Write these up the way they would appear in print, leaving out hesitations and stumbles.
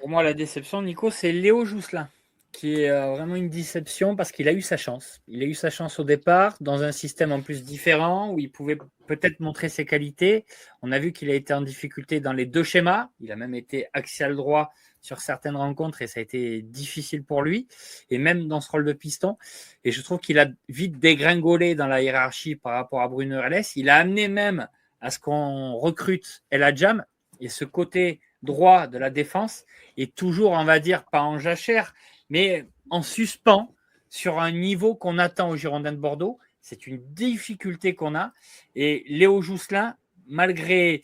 Pour moi, la déception, Nico, c'est Léo Jousselin, qui est vraiment une déception parce qu'il a eu sa chance. Il a eu sa chance au départ, dans un système en plus différent, où il pouvait peut-être montrer ses qualités. On a vu qu'il a été en difficulté dans les deux schémas. Il a même été axial droit sur certaines rencontres et ça a été difficile pour lui. Et même dans ce rôle de piston. Et je trouve qu'il a vite dégringolé dans la hiérarchie par rapport à Bruno Herles. Il a amené même à ce qu'on recrute El Hadjam et ce côté droit de la défense est toujours, on va dire, pas en jachère, mais en suspens sur un niveau qu'on attend aux Girondins de Bordeaux. C'est une difficulté qu'on a. Et Léo Jousselin, malgré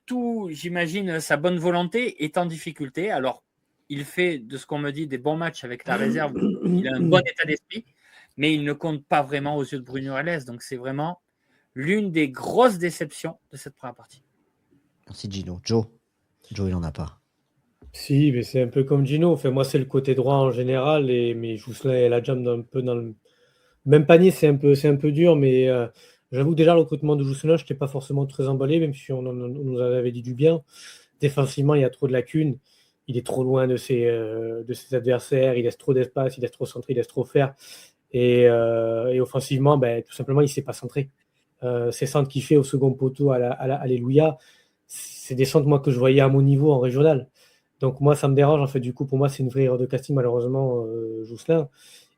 tout, j'imagine, sa bonne volonté, est en difficulté. Alors, il fait, de ce qu'on me dit, des bons matchs avec la réserve. Il a un bon état d'esprit, mais il ne compte pas vraiment aux yeux de Bruno Herles. Donc, c'est vraiment l'une des grosses déceptions de cette première partie. Merci Gino. Joe, il en a pas. Si, mais c'est un peu comme Gino. Enfin, moi, c'est le côté droit en général, mais Jousselin et El Hadjam un peu dans le même panier, c'est un peu dur, mais j'avoue que déjà, le recrutement de Jousselin, je n'étais pas forcément très emballé, même si on nous avait dit du bien. Défensivement, il y a trop de lacunes. Il est trop loin de ses adversaires. Il laisse trop d'espace, il laisse trop centrer, il laisse trop faire. Et offensivement, tout simplement, il ne sait pas centrer. Ces centres qu'il fait au second poteau à l'Alléluia, c'est des centres moi, que je voyais à mon niveau en régional. Donc moi, ça me dérange. En fait, du coup, pour moi, c'est une vraie erreur de casting, malheureusement, Jousselin.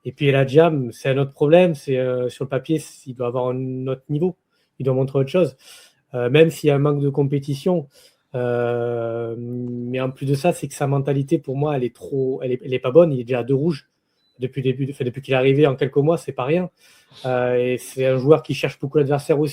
Et puis El Hadjam, c'est un autre problème. C'est sur le papier, il doit avoir un autre niveau. Il doit montrer autre chose. Même s'il y a un manque de compétition. Mais en plus de ça, c'est que sa mentalité, pour moi, elle est pas bonne. Il est déjà à 2 rouges depuis qu'il est arrivé en quelques mois, c'est pas rien. Et c'est un joueur qui cherche beaucoup l'adversaire aussi.